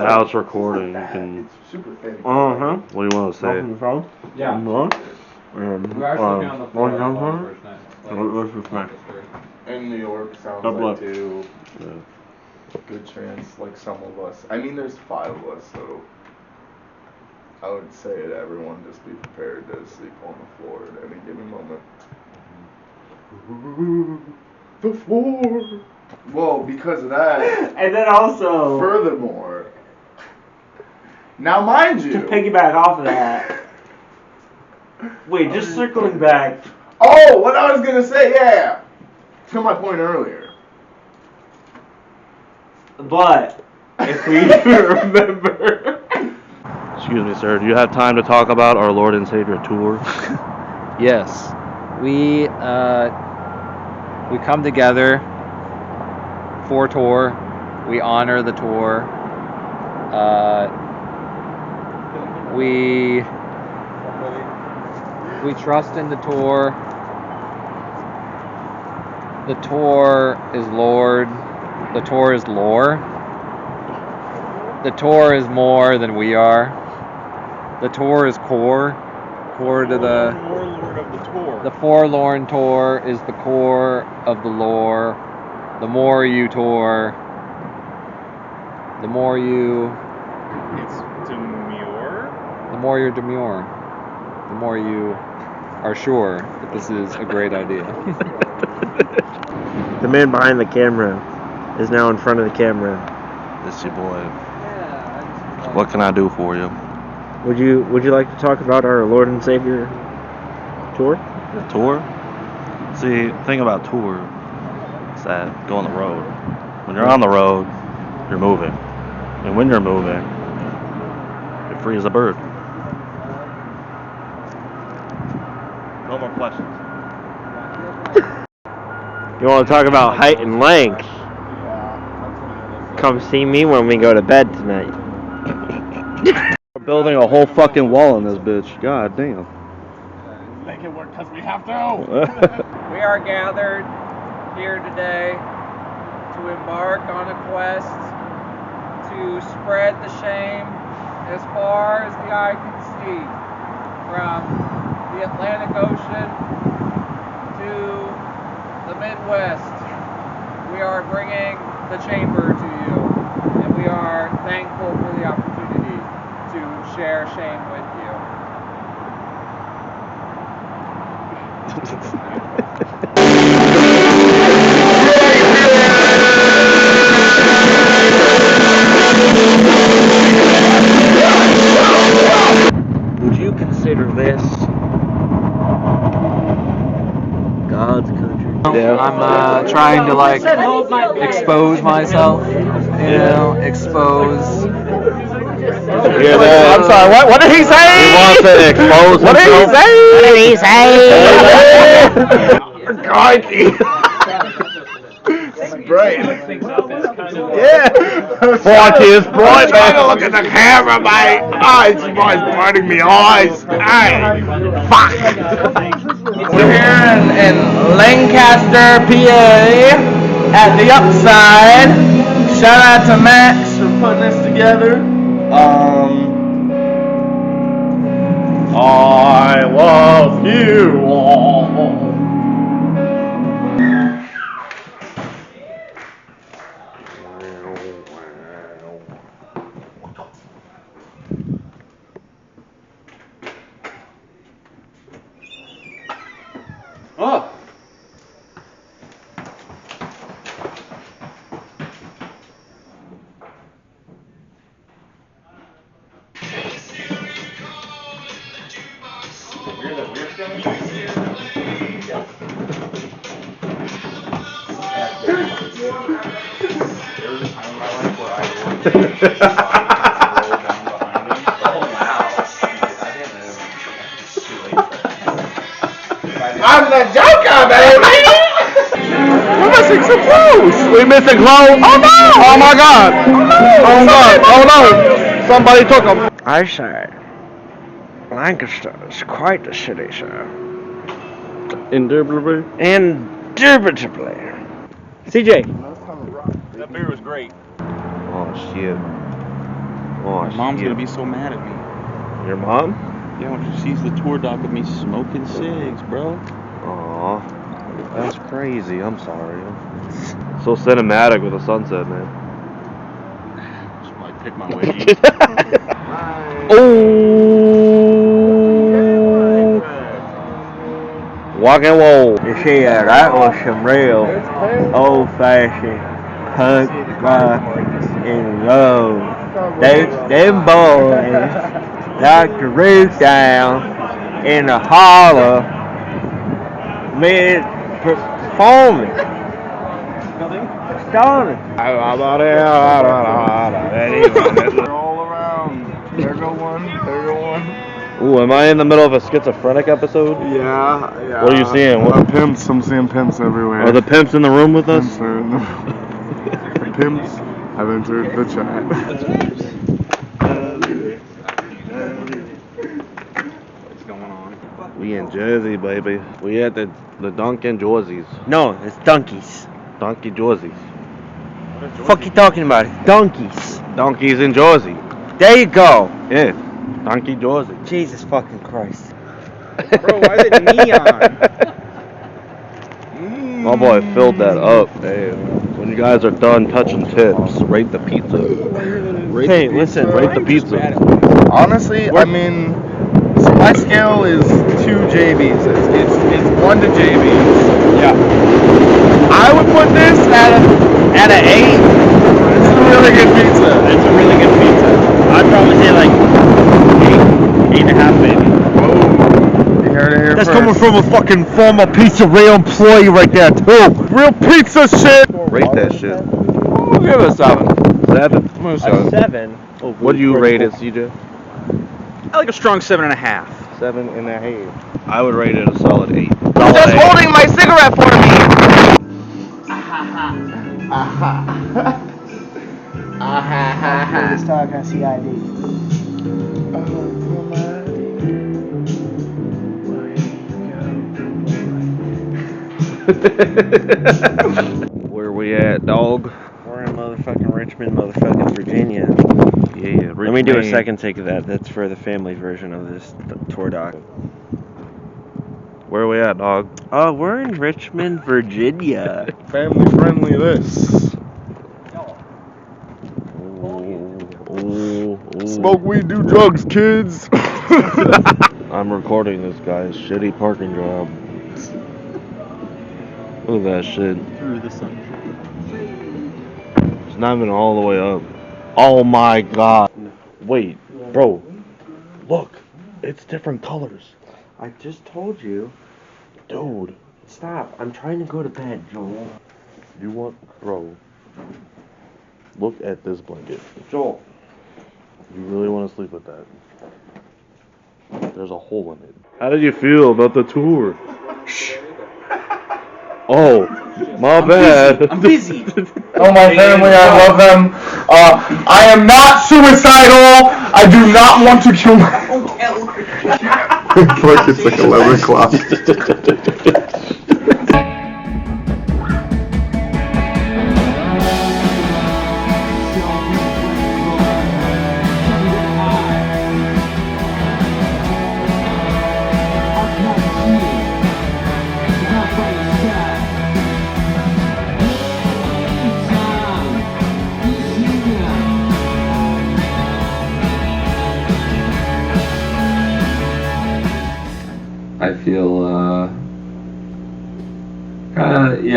Now it's recording. You can. It's super thin. What do you want to say? Yeah. We were actually on the floor first night. In New York sounds like too. Yeah. Good chance, like some of us. I mean, there's 5 of us, so I would say to everyone, just be prepared to sleep on the floor at any given moment. The floor. Well, because of that. And then also. Furthermore. Now, mind you. To piggyback off of that. Wait, just circling back. Oh, what I was gonna say, yeah. To my point earlier. But if we remember. Excuse me, sir. Do you have time to talk about our Lord and Savior tour? Yes. We come together for tour. We honor the tour. We trust in the tour. The tour is Lord. The tour is lore. The tour is more than we are. The tour is core to the warlord of the tour. The forlorn tour is the core of the lore. The more you tour, the more you. It's demure. The more you're demure, the more you are sure that this is a great idea. The man behind the camera is now in front of the camera. This your boy. What can I do for you? Would you like to talk about our Lord and Savior tour? The tour? See, the thing about tour is that go on the road. When you're on the road, you're moving. And when you're moving, you're free as a bird. No more questions. You want to talk about height and length? Come see me when we go to bed tonight. We're building a whole fucking wall in this bitch. God damn. Make it work because we have to. We are gathered here today to embark on a quest to spread the shame as far as the eye can see, from the Atlantic Ocean to the Midwest. We are bringing the chamber to you, and we are thankful for the opportunity to share shame with you. Would you consider this God's country? Yeah. I'm trying to expose myself, expose. Hear that? I'm sorry, what did he say? He wants to expose What did he say? Crikey. Bright. Yeah. Watch his bright, man. Look at the camera, mate. Eyes, burning me eyes. Hey, fuck. We're here in Lancaster, PA, at the Upside. Shout out to Max for putting this together. I love you all. Oh. I'm the Joker, baby! We're missing some clothes. We missing clothes? Oh no! Oh my God! Oh no! Oh no! Somebody took them. I say, Lancaster is quite the city, sir. Indubitably. Indubitably. CJ. That beer was great. Oh shit. Oh, My mom's shit. gonna be so mad at me. Your mom? Yeah, when she sees the tour doc of me smoking cigs, bro. Aw, that's crazy. I'm sorry. So cinematic with the sunset, man. Just like pick my way east. Oh! Walk and roll. You see, that was some real old-fashioned punk rock and roll. Them boys knocked the roof down in the holler mid-performance. Started. They're all around. There go one. There go one. Ooh, am I in the middle of a schizophrenic episode? Yeah. What are you seeing? What? Pimps. I'm seeing pimps everywhere. Are the pimps in the room with us? Pimps are in the The pimps have entered the chat. What's going on? We in Jersey, baby. We at the Dunkin' Jerseys. No, it's donkeys. Donkey Jerseys. Fuck you talking about? Donkeys. Donkeys in Jersey. There you go. Yeah. Donkey Jersey. Jesus fucking Christ. Bro, why is it neon? My boy filled that up. Hey, when you guys are done touching tips, rate the pizza. Hey, listen. Rate the pizza. Honestly, I mean, so my scale is 2 JBs. It's 1 to JBs. Yeah. I would put this at an 8. It's a really good pizza. It's a really good pizza. I'd probably say like 8.5 maybe. Whoa. You heard it here That's first. coming from a fucking former pizzeria employee right there too. Real pizza shit. Rate that shit. We'll give it a 7. 7? I'm gonna A 7. 7. What do you rate it, CJ? I like a strong 7.5. 7.5. I would rate it a solid 8. Just holding my cigarette for me. Just talk on CID. Where we at, dog? We're in motherfucking Richmond, motherfucking Virginia. Yeah, Let me do a second take of that. That's for the family version of this tour doc. Where we at, dog? Oh, we're in Richmond, Virginia. Family friendly this. Ooh. Smoke weed, do drugs, kids. I'm recording this guy's shitty parking job. Look at that shit. Through the sun. It's not even all the way up. Oh my god. Wait, bro. Look. It's different colors. I just told you. Dude. Stop. I'm trying to go to bed, Joel. You want... Bro. Look at this blanket. Joel. You really want to sleep with that? There's a hole in it. How did you feel about the tour? Oh, my bad. I'm busy. Oh, my family, I love them. I am not suicidal. I do not want to kill myself. It's like 11 o'clock.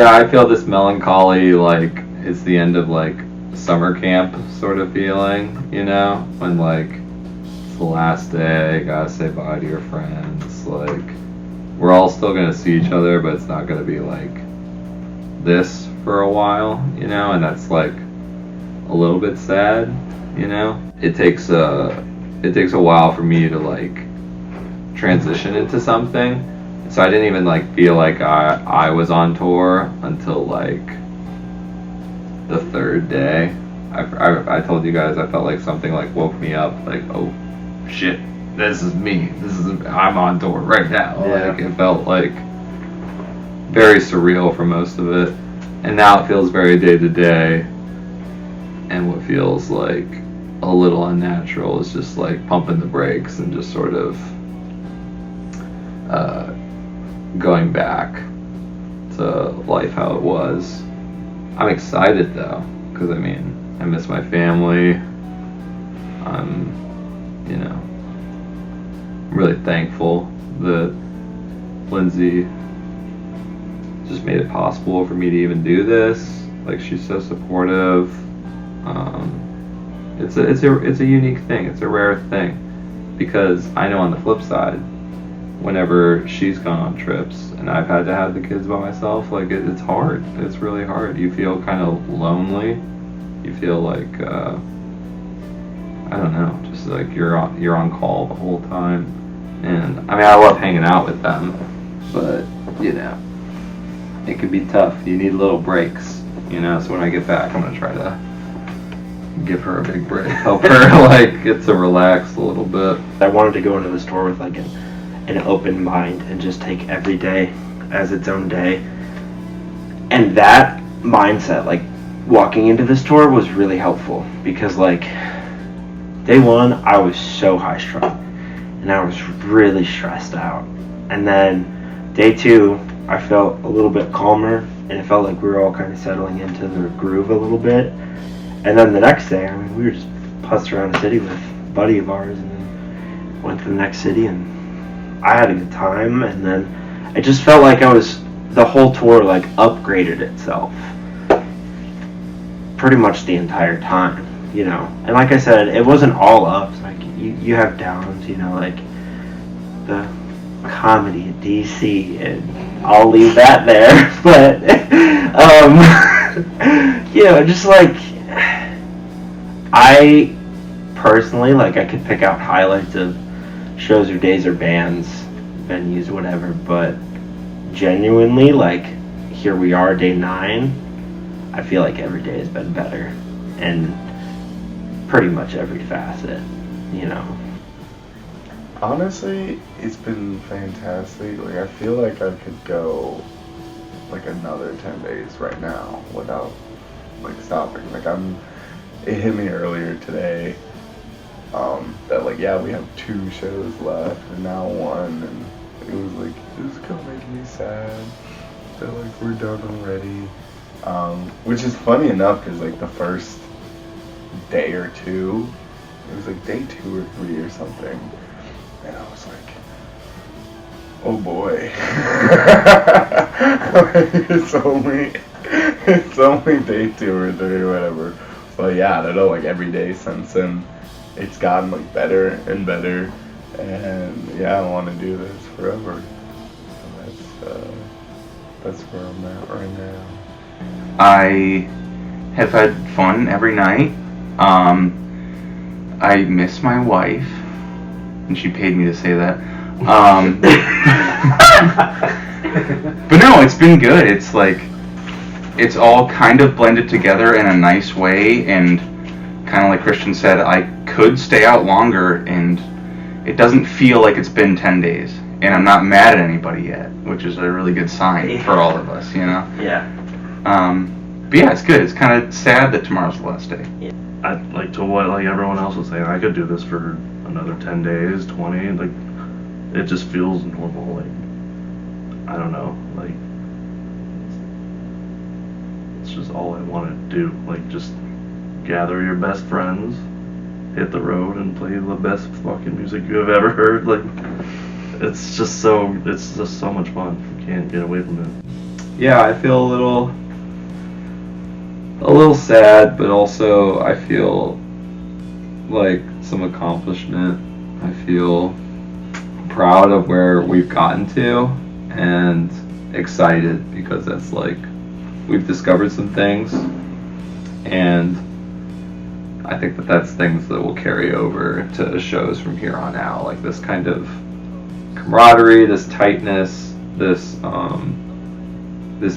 I feel this melancholy, like it's the end of like summer camp sort of feeling, you know, when like it's the last day, gotta say bye to your friends, like we're all still gonna see each other, but it's not gonna be like this for a while, you know, and that's like a little bit sad, you know. It takes a while for me to like transition into something. So I didn't even like feel like I was on tour until like the 3rd day. I told you guys I felt like something like woke me up, like, oh shit, this is me. I'm on tour right now. Yeah. Like it felt like very surreal for most of it. And now it feels very day to day. And what feels like a little unnatural is just like pumping the brakes and just sort of going back to life how it was. I'm excited though, because I mean, I miss my family. I'm, you know, really thankful that Lindsay just made it possible for me to even do this. Like, she's so supportive. It's a unique thing. It's a rare thing, because I know on the flip side, whenever she's gone on trips and I've had to have the kids by myself, like it's hard. It's really hard. You feel kind of lonely. You feel like I don't know, just like you're on call the whole time. And I mean, I love hanging out with them, but you know, it can be tough. You need little breaks, you know. So when I get back, I'm gonna try to give her a big break, help her like get to relax a little bit. I wanted to go into the store with like an open mind and just take every day as its own day. And that mindset, like walking into the store, was really helpful, because like day one I was so high strung and I was really stressed out, and then day two I felt a little bit calmer and it felt like we were all kind of settling into the groove a little bit. And then the next day, I mean, we were just putzed around the city with a buddy of ours, and then went to the next city, and I had a good time. And then it just felt like the whole tour like upgraded itself pretty much the entire time, you know. And like I said, it wasn't all ups. Like you have downs, you know, like the comedy at DC, and I'll leave that there. But you know, just like, I personally, like, I could pick out highlights of shows or days or bands, venues, whatever, but genuinely, like, here we are, day 9, I feel like every day has been better, and pretty much every facet, you know. Honestly, it's been fantastic. Like, I feel like I could go like another 10 days right now without like stopping. Like, it hit me earlier today that like, yeah, we have 2 shows left and now 1, and it was gonna make me sad that like we're done already. Which is funny enough, because like the first day or 2, it was like day 2 or 3 or something, and I was like, oh boy. it's only day 2 or 3 or whatever. But yeah, I don't know, like every day since then, it's gotten like better and better, and yeah, I want to do this forever. So that's where I'm at right now. I have had fun every night. I miss my wife, and she paid me to say that. But no, it's been good. It's like, it's all kind of blended together in a nice way, and kind of like Christian said, I could stay out longer, and it doesn't feel like it's been 10 days, and I'm not mad at anybody yet, which is a really good sign for all of us, you know? Yeah. But yeah, it's good. It's kind of sad that tomorrow's the last day. Yeah. I like, to what like everyone else was saying, I could do this for another 10 days, 20. Like, it just feels normal. Like, I don't know. Like, it's just all I want to do. Like, just gather your best friends, hit the road, and play the best fucking music you have ever heard. Like, it's just so much fun. You can't get away from it. Yeah, I feel a little sad, but also I feel like some accomplishment. I feel proud of where we've gotten to, and excited, because that's like, we've discovered some things, and I think that's things that will carry over to shows from here on out. Like, this kind of camaraderie, this tightness, this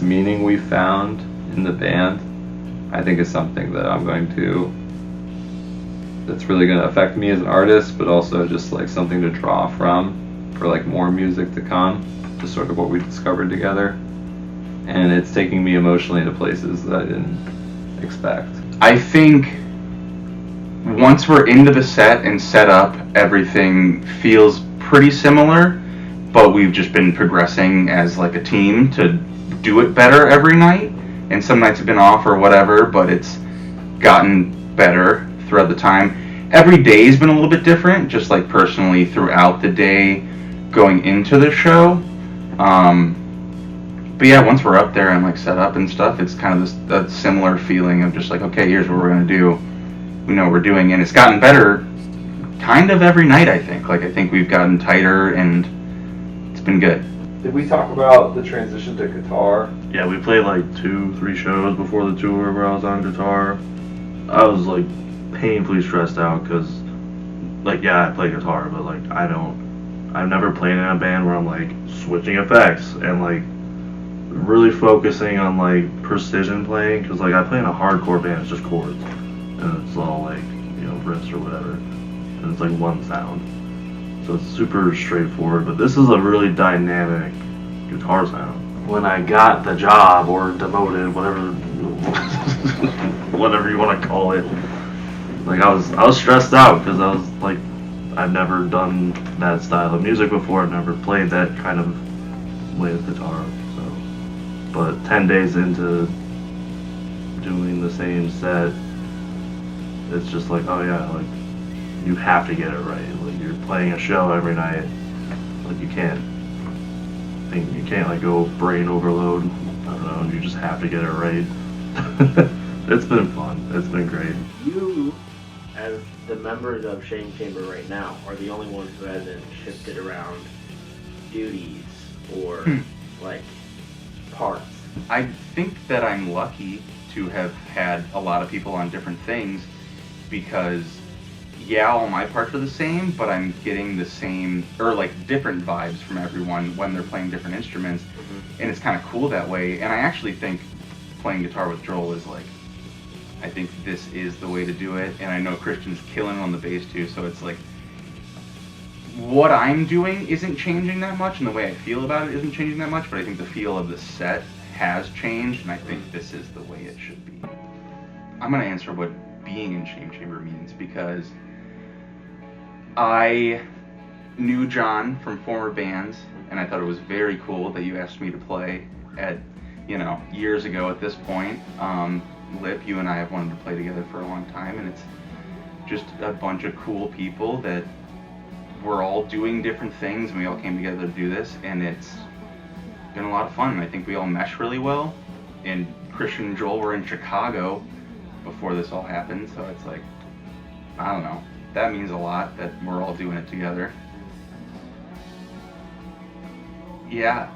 meaning we found in the band, I think is something that that's really going to affect me as an artist, but also just like something to draw from for like more music to come, just sort of what we discovered together. And it's taking me emotionally to places that I didn't expect. I think once we're into the set and set up, everything feels pretty similar, but we've just been progressing as like a team to do it better every night. And some nights have been off or whatever, but it's gotten better throughout the time. Every day's been a little bit different, just like personally throughout the day going into the show. But yeah, once we're up there and like set up and stuff, it's kind of that similar feeling of just like, okay, here's what we're gonna do. We know what we're doing, and it's gotten better kind of every night, I think. Like, I think we've gotten tighter, and it's been good. Did we talk about the transition to guitar? Yeah, we played like 2-3 shows before the tour where I was on guitar. I was like painfully stressed out because, like, yeah, I play guitar, but like I've never played in a band where I'm like switching effects and like really focusing on like precision playing, because like I play in a hardcore band, it's just chords and it's all like, you know, riffs or whatever, and it's like one sound, so it's super straightforward. But this is a really dynamic guitar sound. When I got the job or demoted, whatever whatever you want to call it, like I was stressed out because I was like, I've never done that style of music before. I've never played that kind of way of guitar. So, but 10 days into doing the same set, it's just like, oh yeah, like you have to get it right. Like you're playing a show every night, like you can't like go brain overload. I don't know. You just have to get it right. It's been fun. It's been great. You, as the members of Shame Chamber right now, are the only ones who hasn't shifted around duties or like parts. I think that I'm lucky to have had a lot of people on different things, because yeah, all my parts are the same, but I'm getting the same or like different vibes from everyone when they're playing different instruments, and it's kind of cool that way. And I actually think playing guitar with Joel is like, I think this is the way to do it. And I know Christian's killing it on the bass too, so it's like what I'm doing isn't changing that much, and the way I feel about it isn't changing that much, but I think the feel of the set has changed, and I think this is the way it should be. I'm going to answer what being in Shame Chamber means, because I knew John from former bands, and I thought it was very cool that you asked me to play at, you know, years ago at this point. Lip, you and I have wanted to play together for a long time, and it's just a bunch of cool people that we're all doing different things, and we all came together to do this, and it's been a lot of fun. I think we all mesh really well, and Christian and Joel were in Chicago before this all happened, so it's like, I don't know, that means a lot that we're all doing it together. Yeah.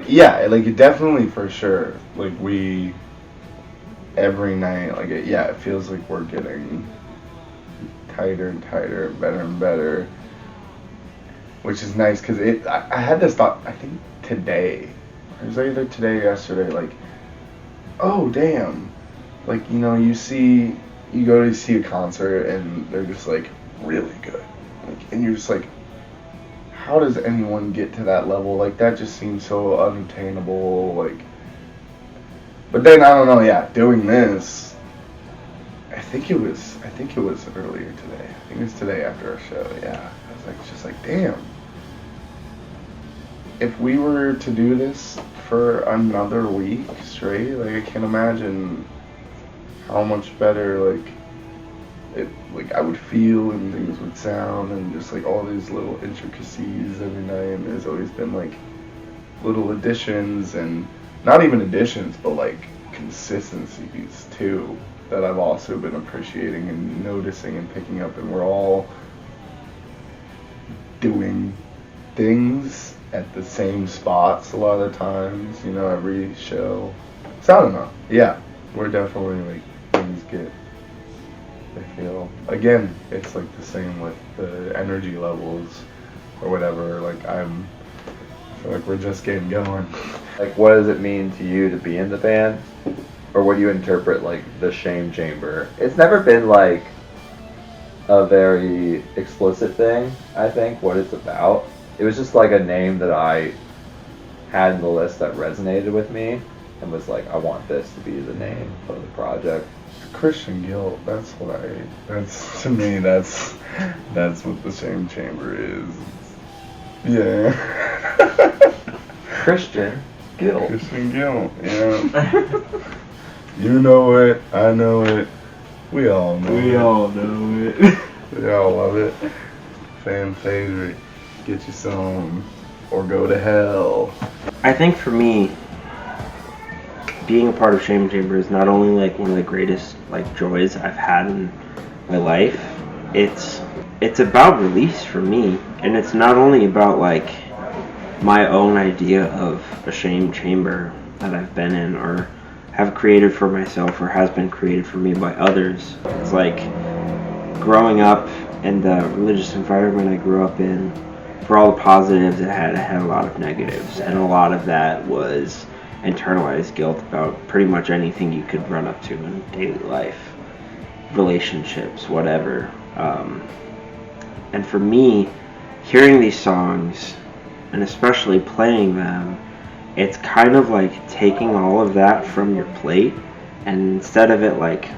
Yeah, like it definitely, for sure, like we every night, like it feels like we're getting tighter and tighter, better and better, which is nice, because I had this thought, I think today, it was either today or yesterday, like, oh damn, like, you know, you go to see a concert and they're just like really good, like, and you're just like, how does anyone get to that level? Like, that just seems so unattainable, like, but then I don't know, yeah, doing this, I think it was earlier today. I think it was today after our show, yeah. I was like, just like, damn. If we were to do this for another week straight, like, I can't imagine how much better, like I would feel, and things would sound, and just like all these little intricacies every night. And there's always been like little additions, and not even additions, but like consistencies too, that I've also been appreciating and noticing and picking up. And we're all doing things at the same spots a lot of times, you know, every show. So I don't know. Yeah, we're definitely like, things get, I feel, again, it's like the same with the energy levels or whatever. Like I feel like we're just getting going. Like, what does it mean to you to be in the band? Or what do you interpret, like, the Shame Chamber? It's never been, like, a very explicit thing, I think, what it's about. It was just, like, a name that I had in the list that resonated with me, and was like, I want this to be the name of the project. Christian guilt. That's to me. That's what the shame chamber is. Yeah. Christian guilt. Christian guilt. Yeah. You know it. I know it. We all know it. We all know it. We all love it. Fan favorite. Get you some, or go to hell. I think for me, being a part of Shame Chamber is not only like one of the greatest like joys I've had in my life. It's about release for me, and it's not only about like my own idea of a shame chamber that I've been in or have created for myself or has been created for me by others. It's like growing up in the religious environment I grew up in. For all the positives it had a lot of negatives, and a lot of that was internalized guilt about pretty much anything you could run up to in daily life, relationships, whatever. And for me, hearing these songs, and especially playing them, it's kind of like taking all of that from your plate, and instead of it like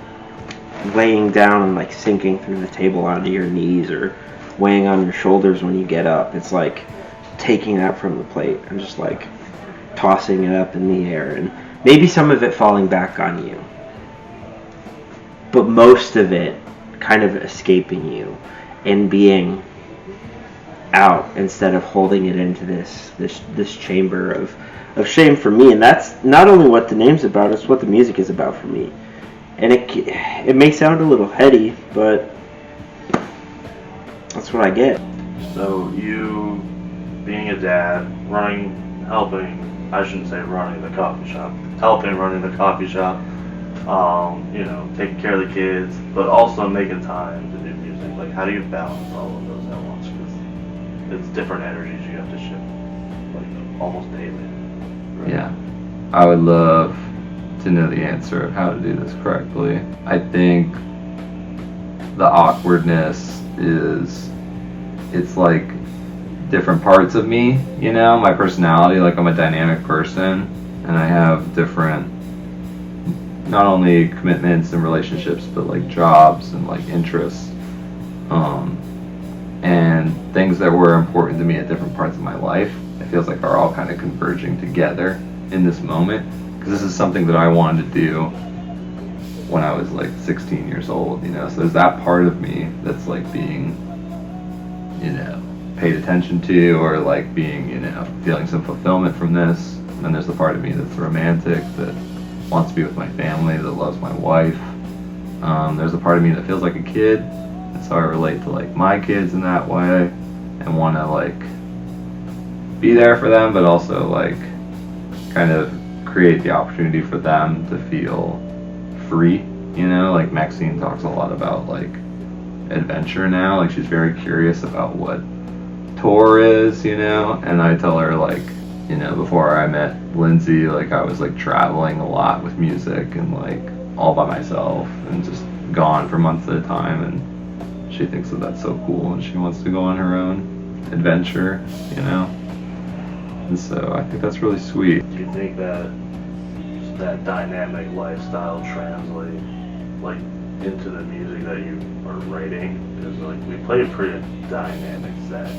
laying down and like sinking through the table onto your knees or weighing on your shoulders when you get up, it's like taking that from the plate and just like tossing it up in the air, and maybe some of it falling back on you, but most of it kind of escaping you and being out instead of holding it into this chamber of shame for me. And that's not only what the name's about, it's what the music is about for me. And it may sound a little heady, but that's what I get. So you, being a dad, helping, I shouldn't say running the coffee shop, running the coffee shop, taking care of the kids, but also making time to do music. Like, how do you balance all of those at once? Because it's different energies you have to shift, like, almost daily. Right? Yeah. I would love to know the answer of how to do this correctly. I think the awkwardness is, it's like different parts of me, my personality. Like, I'm a dynamic person, and I have different, not only commitments and relationships, but like jobs and like interests, and things that were important to me at different parts of my life. It feels like are all kind of converging together in this moment, because this is something that I wanted to do when I was like 16 years old, so there's that part of me that's like being, paid attention to, or like being, feeling some fulfillment from this. And then there's the part of me that's romantic, that wants to be with my family, that loves my wife. There's a part of me that feels like a kid, and so I relate to like my kids in that way, and want to like be there for them, but also like kind of create the opportunity for them to feel free. Like Maxine talks a lot about like adventure now. Like, she's very curious about what tour is, and I tell her like, before I met Lindsay, like I was like traveling a lot with music and like all by myself and just gone for months at a time, and she thinks that that's so cool, and she wants to go on her own adventure, and so I think that's really sweet. Do you think that that dynamic lifestyle translate like into the music that you are writing? Because like we play a pretty dynamic set,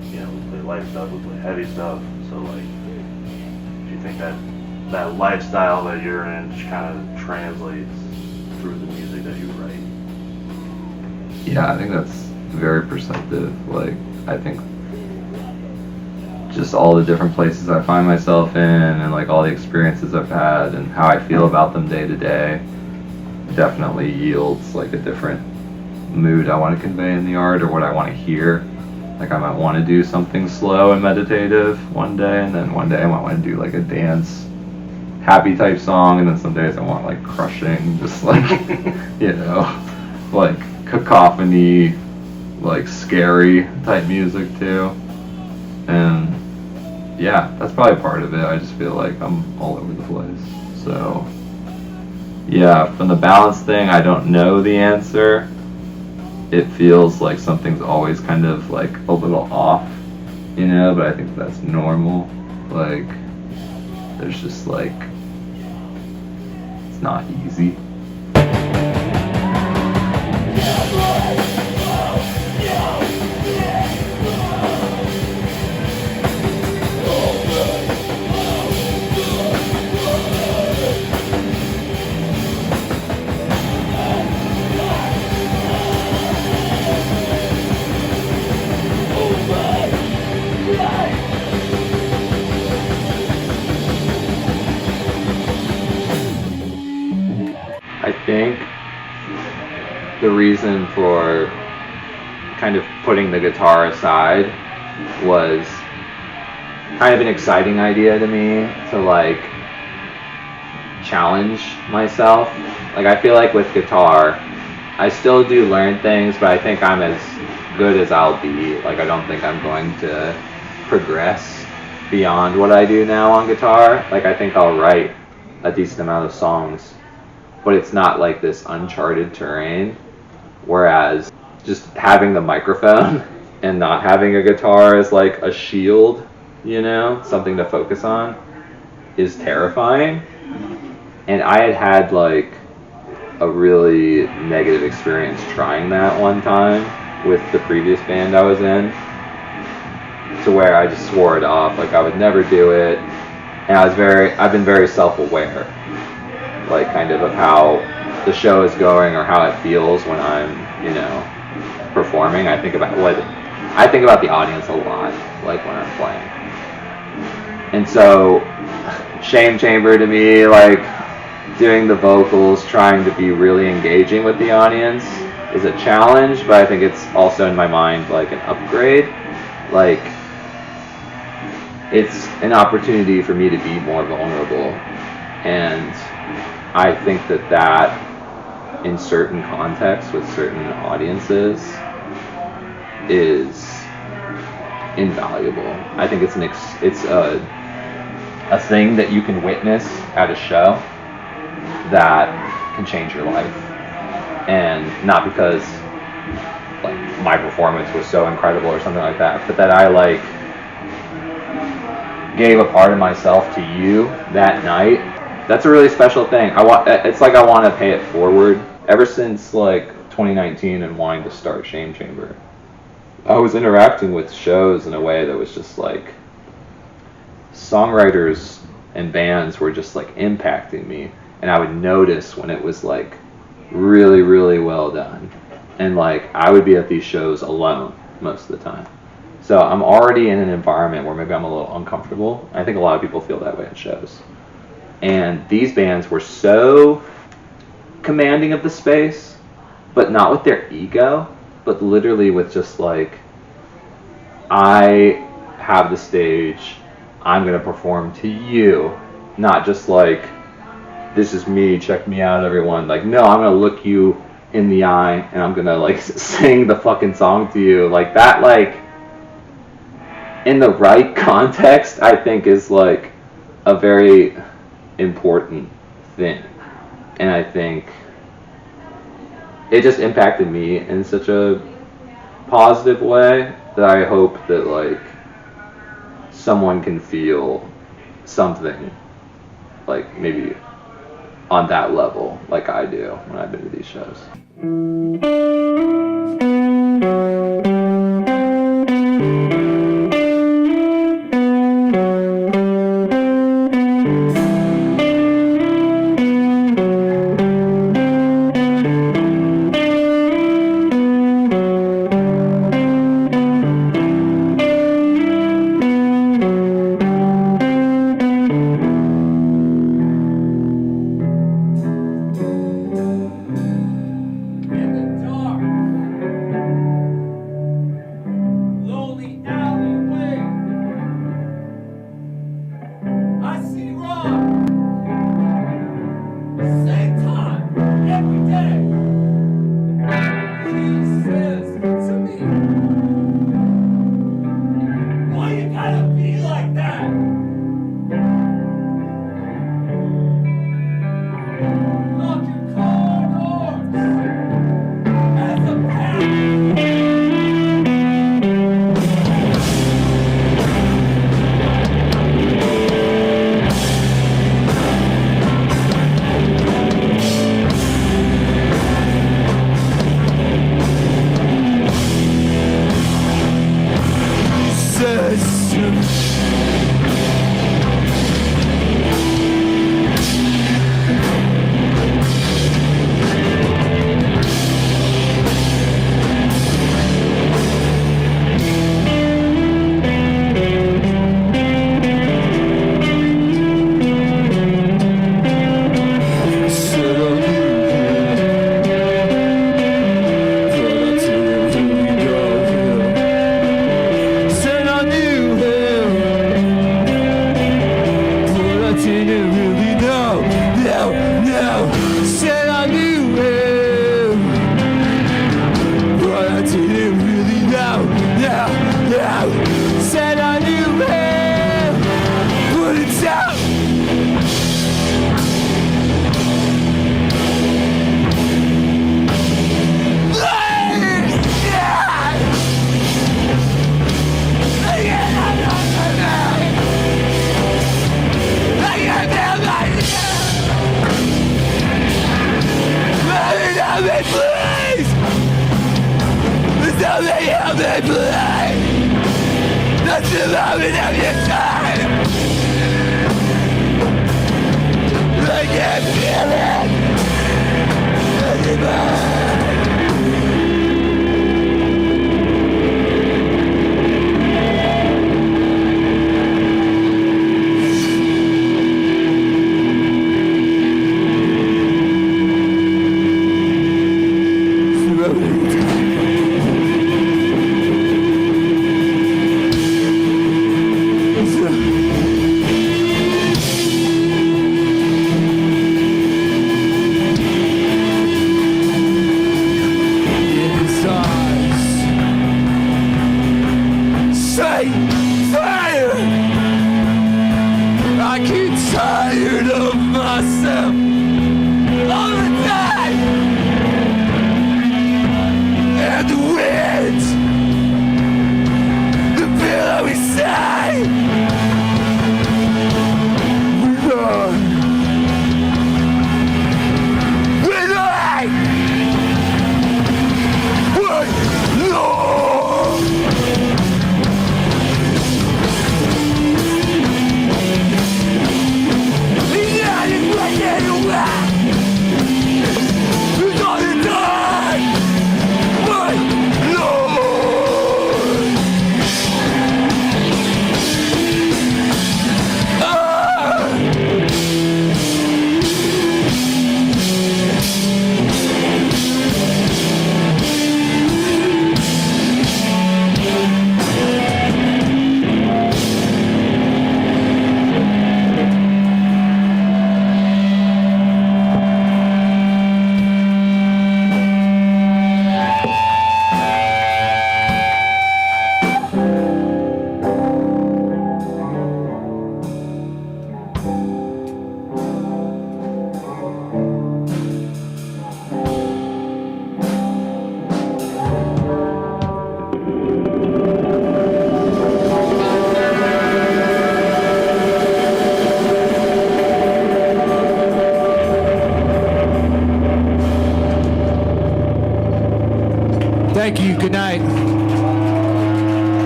we play light stuff, we play heavy stuff, so like do you think that lifestyle that you're in just kind of translates through the music that you write? Yeah, I think that's very perceptive. Like, I think just all the different places I find myself in, and like all the experiences I've had and how I feel about them day to day definitely yields like a different mood I want to convey in the art, or what I want to hear. Like, I might want to do something slow and meditative one day, and then one day I might want to do like a dance happy type song, and then some days I want like crushing, just like like cacophony, like scary type music too. And yeah, that's probably part of it. I just feel like I'm all over the place. So yeah, from the balance thing, I don't know the answer. It feels like something's always kind of like a little off, but I think that's normal. Like, there's just like, it's not easy. I think the reason for kind of putting the guitar aside was kind of an exciting idea to me to like challenge myself. Like I feel like with guitar, I still do learn things, but I think I'm as good as I'll be. Like I don't think I'm going to progress beyond what I do now on guitar. Like I think I'll write a decent amount of songs, but it's not like this uncharted terrain. Whereas just having the microphone and not having a guitar as like a shield, you know, something to focus on, is terrifying. And I had like a really negative experience trying that one time with the previous band I was in, to where I just swore it off, like I would never do it. And I've been very self-aware, like kind of how the show is going or how it feels when I'm, you know, performing. I think about the audience a lot, like when I'm playing. And so Shame Chamber to me, like doing the vocals, trying to be really engaging with the audience is a challenge, but I think it's also in my mind like an upgrade. Like it's an opportunity for me to be more vulnerable. And I think that in certain contexts with certain audiences is invaluable. I think it's a thing that you can witness at a show that can change your life. And not because like my performance was so incredible or something like that, but that I like gave a part of myself to you that night. That's a really special thing. It's like I want to pay it forward. Ever since like 2019 and wanting to start Shame Chamber, I was interacting with shows in a way that was just like songwriters and bands were just like impacting me, and I would notice when it was like really, really well done. And like I would be at these shows alone most of the time. So I'm already in an environment where maybe I'm a little uncomfortable. I think a lot of people feel that way at shows. And these bands were so commanding of the space, but not with their ego, but literally with just like, I have the stage, I'm going to perform to you. Not just like, this is me, check me out everyone. Like, no, I'm going to look you in the eye and I'm going to like sing the fucking song to you. Like that, like, in the right context, I think is like a very important thing. And I think it just impacted me in such a positive way that I hope that like someone can feel something like maybe on that level like I do when I've been to these shows.